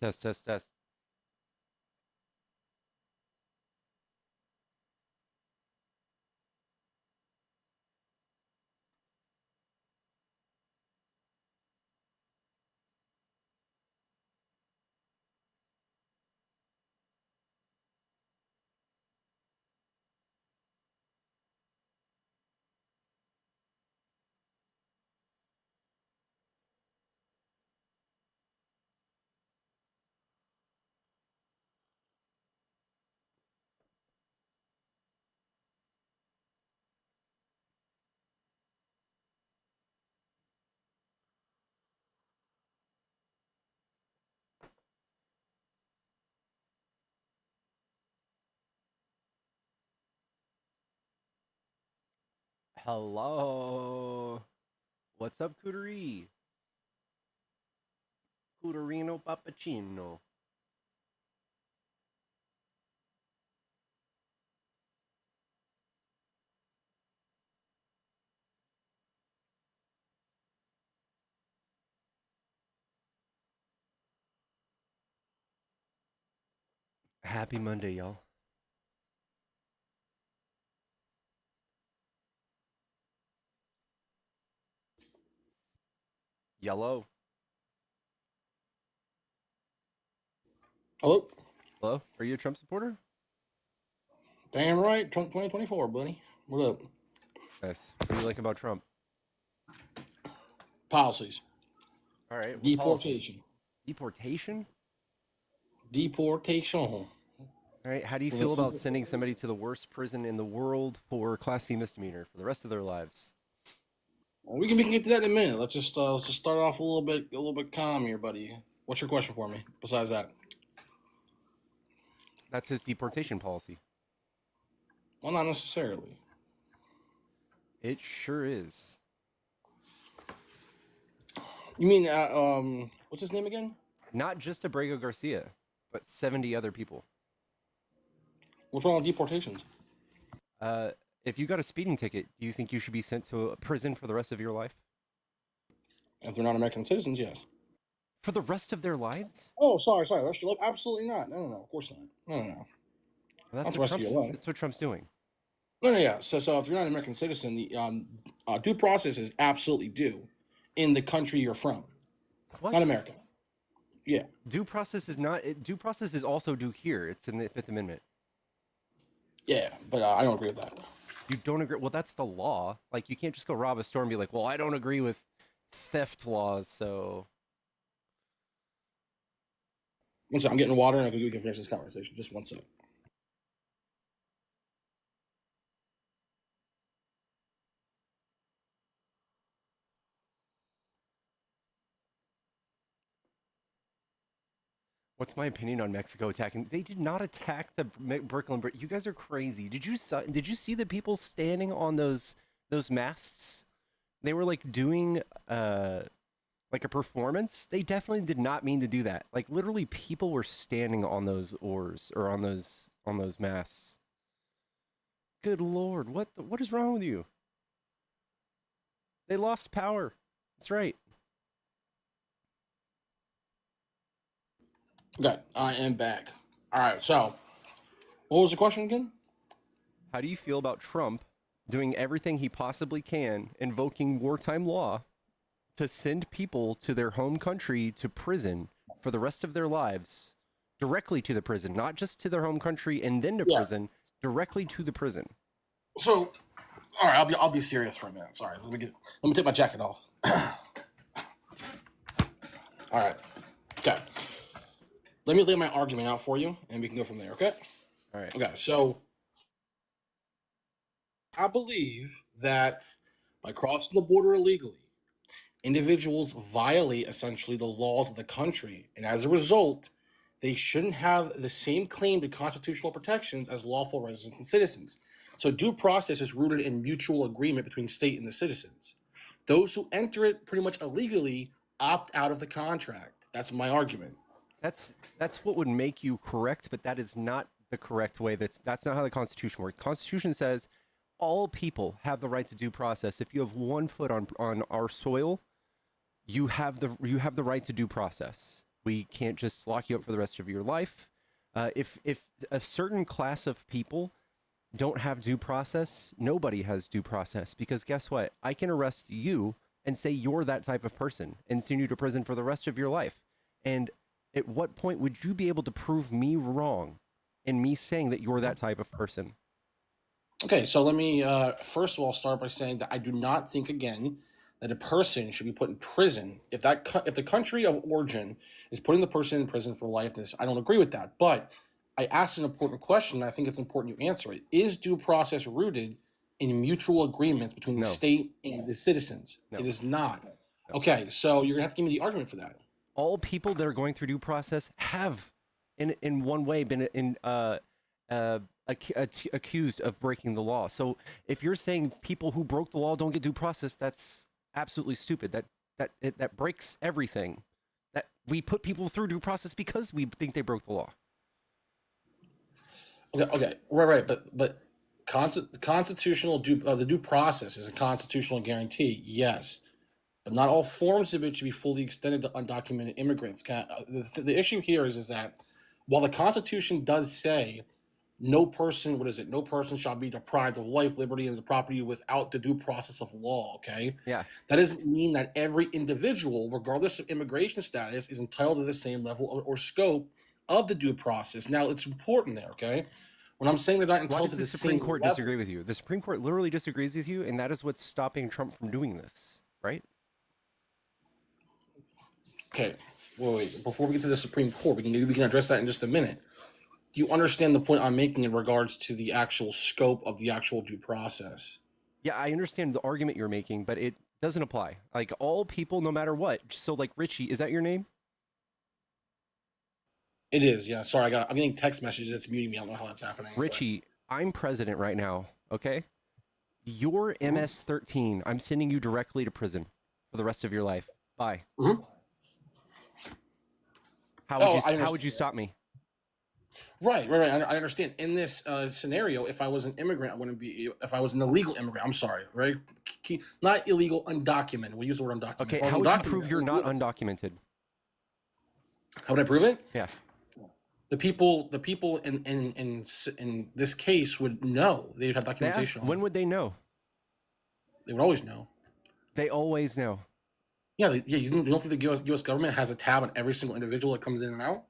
Test, test, test. Hello. What's up, Cooterie? Cooterino Pappuccino. Happy Monday, y'all. Yellow. Hello. Hello. Are you a Trump supporter? Damn right. Trump 2024, buddy. What up? Nice. What do you like about Trump? Policies. All right. What policies? Deportation. Deportation? Deportation. All right. How do you feel about sending somebody to the worst prison in the world for Class C misdemeanor for the rest of their lives? Well, we can get to that in a minute. Let's just start off a little bit calm here, buddy. What's your question for me? Besides that, That's his deportation policy. well, not necessarily. It sure is. You mean what's his name again? Not just Abrego Garcia, but 70 other people. What's wrong with deportations? Uh, if you got a speeding ticket, do you think you should be sent to a prison for the rest of your life? If they're not American citizens, yes. For the rest of their lives? Oh, sorry. Absolutely not. No. Of course not. No. Well, Not the rest of your life. That's what Trump's doing. No. Yeah. So if you're not an American citizen, the due process is absolutely due in the country you're from. What? Not America. Yeah. Due process is not. Due process is also due here. It's in the Fifth Amendment. Yeah, but I don't agree with that. You don't agree? Well, that's the law. Like, you can't just go rob a store and be like, well, I don't agree with theft laws, so. One second, I'm getting water and we can finish this conversation. Just one second. What's my opinion on Mexico attacking? They did not attack the Brooklyn Bridge. You guys are crazy. Did you see the people standing on those masts? They were like doing like a performance. They definitely did not mean to do that. Like, literally, people were standing on those oars or on those masts. Good lord, what is wrong with you? They lost power. That's right. Okay, I am back. All right, so what was the question again? How do you feel about Trump doing everything he possibly can, invoking wartime law to send people to their home country to prison for the rest of their lives, directly to the prison, not just to their home country and then to prison, directly to the prison? So, all right, I'll be serious for a minute. Sorry, let me take my jacket off. All right, okay. Let me lay my argument out for you, and we can go from there. Okay. All right. Okay. So, I believe that by crossing the border illegally, individuals violate essentially the laws of the country, and as a result, they shouldn't have the same claim to constitutional protections as lawful residents and citizens. So due process is rooted in mutual agreement between state and the citizens. Those who enter it pretty much illegally opt out of the contract. That's my argument. That's what would make you correct, but that is not the correct way. That's not how the Constitution works. Constitution says all people have the right to due process. If you have one foot on our soil, you have the right to due process. We can't just lock you up for the rest of your life. If a certain class of people don't have due process, nobody has due process, because guess what? I can arrest you and say you're that type of person and send you to prison for the rest of your life. And at what point would you be able to prove me wrong in me saying that you're that type of person? Okay, so let me first of all start by saying that I do not think again that a person should be put in prison if the country of origin is putting the person in prison for life. This I don't agree with that, but I asked an important question, and I think it's important you answer it. Is due process rooted in mutual agreements between the No, state and the citizens? no, It is not. no. Okay, so you're gonna have to give me the argument for that. All people that are going through due process have, in one way, been uh, accused of breaking the law. So if you're saying people who broke the law don't get due process, that's absolutely stupid. That breaks everything. That we put people through due process because we think they broke the law. Okay, right, but constitutional the due process is a constitutional guarantee, yes, but not all forms of it should be fully extended to undocumented immigrants. The issue here is that while the Constitution does say no person, what is it? No person shall be deprived of life, liberty, and the property without the due process of law. Okay, Yeah. that doesn't mean that every individual, regardless of immigration status, is entitled to the same level or scope of the due process. Now, it's important there. Okay, when I'm saying they're not Why entitled does to the the Supreme same Court level. disagree with you? The Supreme Court literally disagrees with you, and that is what's stopping Trump from doing this, right? Okay, wait. Before we get to the Supreme Court, we can address that in just a minute. Do you understand the point I'm making in regards to the actual scope of the actual due process? Yeah, I understand the argument you're making, but it doesn't apply. Like all people, no matter what. So, like Richie, is that your name? It is, yeah. Sorry, I'm getting text messages that's muting me. I don't know how that's happening, but Richie, I'm president right now, okay? You're Mhm. MS-13. I'm sending you directly to prison for the rest of your life. Bye. Mhm. Oh, I How would understand. you stop me? Right. I understand. In this scenario, if I was an immigrant, I wouldn't be. If I was an illegal immigrant, I'm sorry, right? Not illegal, undocumented. We use the word undocumented. Okay, If I was how would you prove undocumented, I you're wouldn't be not able to. undocumented? How would I prove it? Yeah. The people in this case would know. They'd have Yeah. documentation on When them. would they know? They would always know. They always know. Yeah, yeah. You don't think the U.S. government has a tab on every single individual that comes in and out?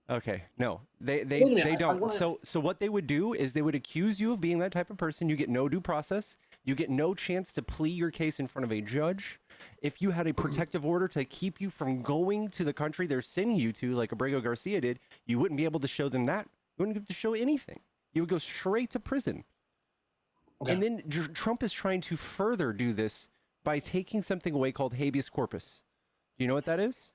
Okay, no, they they Wait a minute. they I don't. want to. So what they would do is they would accuse you of being that type of person. You get no due process. You get no chance to plea your case in front of a judge. If you had a protective order to keep you from going to the country they're sending you to, like Abrego Garcia did, you wouldn't be able to show them that. You wouldn't be able to show anything. You would go straight to prison. Okay. And then Trump is trying to further do this by taking something away called habeas corpus. Do you know what that is?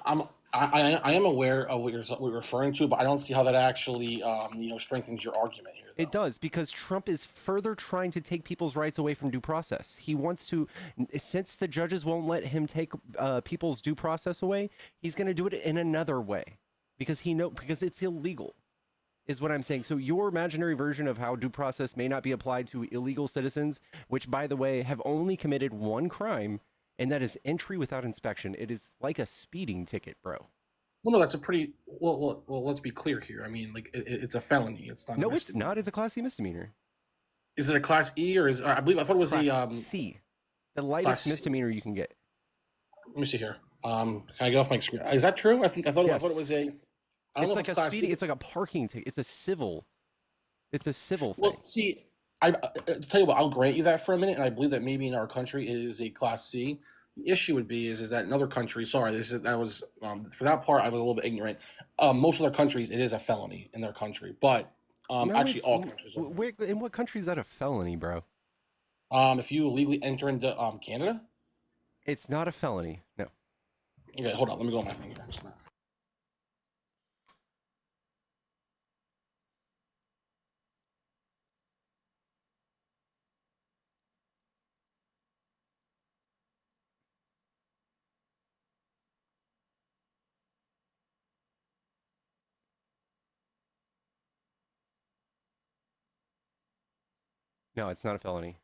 I'm I am aware of what you're referring to, but I don't see how that actually strengthens your argument here, It though. does, because Trump is further trying to take people's rights away from due process. He wants to, since the judges won't let him take people's due process away, he's going to do it in another way because it's illegal, is what I'm saying. So your imaginary version of how due process may not be applied to illegal citizens, which by the way have only committed one crime, and that is entry without inspection. It is like a speeding ticket, bro. Well, no, that's a pretty well. Let's be clear here. I mean, like it's a felony. It's not a No, it's misdemeanor. not. It's a Class C misdemeanor. Is it a class E or is I thought it was a Class C, the lightest class C. misdemeanor you can get. Let me see here. Can I get off my screen? Is that true? I thought it Yes. was a. I don't know It's if like it's a class speeding. C. It's like a parking ticket. It's a civil Well, thing. see, to tell you what, I'll grant you that for a minute, and I believe that maybe in our country it is a class C. The issue would be is that in other countries, sorry, this is that was for that part I was a little bit ignorant. Most other countries it is a felony in their country, but No, actually it's all countries are. where in what country is that a felony, bro? If you illegally enter into Canada, It's not a felony. No. okay, hold on, let me go on my thing here. No, it's not a felony.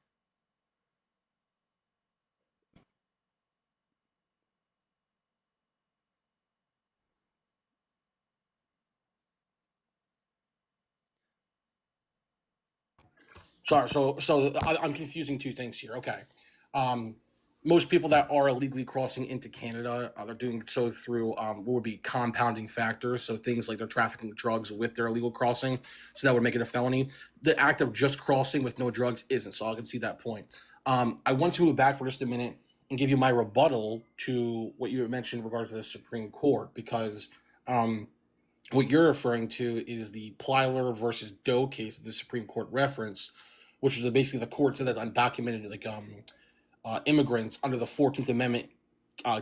Sorry, I'm confusing two things here. Okay, um, most people that are illegally crossing into Canada, they're doing so through what would be compounding factors. So things like they're trafficking drugs with their illegal crossing, so that would make it a felony. The act of just crossing with no drugs isn't. So I can see that point. I want to move back for just a minute and give you my rebuttal to what you mentioned in regards to the Supreme Court, because um, what you're referring to is the Plyler versus Doe case that the Supreme Court reference, which was basically the court said that undocumented immigrants under the 14th Amendment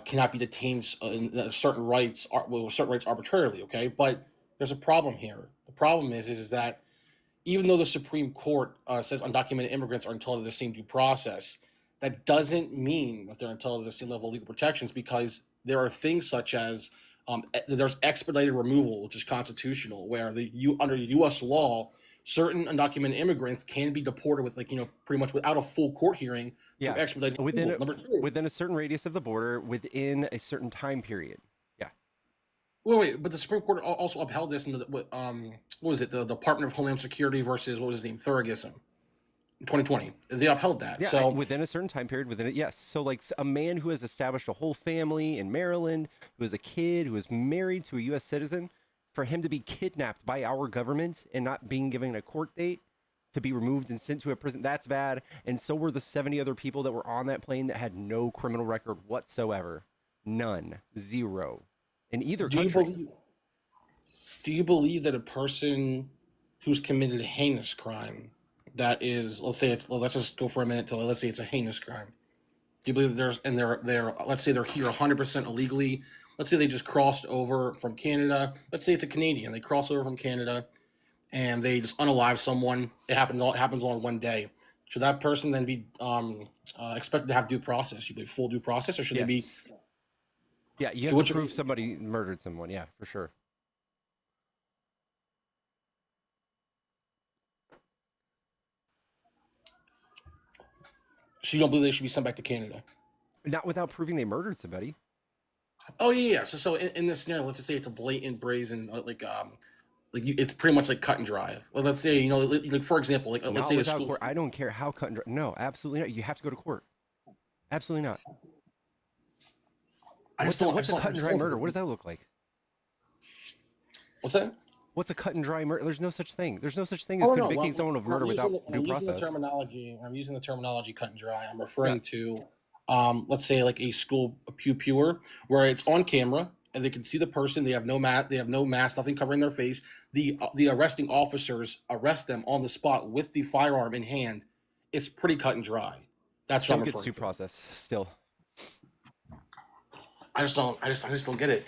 cannot be detained in certain rights arbitrarily. Okay, but there's a problem here. The problem is that even though the Supreme Court says undocumented immigrants are entitled to the same due process, that doesn't mean that they're entitled to the same level of legal protections, because there are things such as there's expedited removal, which is constitutional, where under U.S. law, certain undocumented immigrants can be deported with pretty much without a full court hearing through expedited removal. Number two, within a certain radius of the border, within a certain time period. Yeah. Wait, but the Supreme Court also upheld this in what was it? The Department of Homeland Security versus what was his name, Thurgood. 2020, they upheld that. Yeah, so within a certain time period, within it, yes. So like a man who has established a whole family in Maryland, who is a kid, who is married to a U.S. citizen, for him to be kidnapped by our government and not being given a court date to be removed and sent to a prison, that's bad. And so were the 70 other people that were on that plane that had no criminal record whatsoever. None. Zero. In either country. Do you believe that a person who's committed a heinous crime, that is, let's just go for a minute to, let's say it's a heinous crime. Do you believe that let's say they're here 100% illegally. Let's say they just crossed over from Canada. Let's say it's a Canadian. They cross over from Canada and they just unalive someone. It happens all in one day. Should that person then be expected to have due process? Should they full due process, or should they be? Yeah, you have to prove somebody murdered someone. Yeah, for sure. So you don't believe they should be sent back to Canada? Not without proving they murdered somebody. Oh yeah. So in this scenario, let's just say it's a blatant, brazen, it's pretty much like cut and dry. Well, let's say for example, let's say without court. I don't care how cut and dry. No, absolutely not. You have to go to court. Absolutely not. What's a cut and dry murder? What does that look like? What's that? What's a cut and dry murder? There's no such thing. There's no such thing as convicting someone of murder without due process. I'm using the terminology cut and dry. I'm referring to, let's say like a school pewer, where it's on camera and they can see the person. They have no mask, nothing covering their face. The arresting officers arrest them on the spot with the firearm in hand. It's pretty cut and dry. That's what I'm referring to. Due process still. I just don't get it.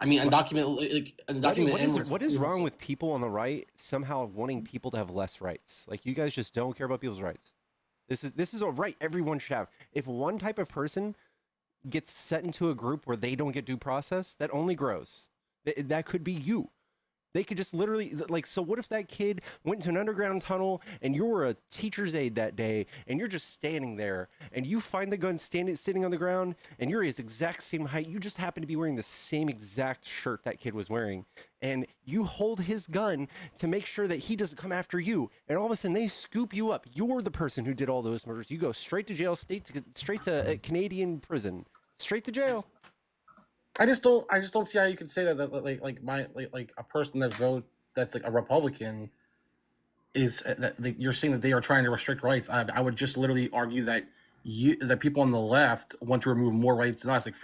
I mean, undocumented. What is wrong with people on the right somehow wanting people to have less rights? Like, you guys just don't care about people's rights. This is a right everyone should have. If one type of person gets set into a group where they don't get due process, that only grows. That could be you. They could just literally, like, so what if that kid went to an underground tunnel and you were a teacher's aide that day and you're just standing there and you find the gun sitting on the ground and you're his exact same height. You just happen to be wearing the same exact shirt that kid was wearing, and you hold his gun to make sure that he doesn't come after you. And all of a sudden they scoop you up. You're the person who did all those murders. You go straight to jail, straight to a Canadian prison, straight to jail. I just don't see how you can say that like a person that's like a Republican is that you're saying that they are trying to restrict rights. I would just literally argue that that people on the left want to remove more rights than us. Like,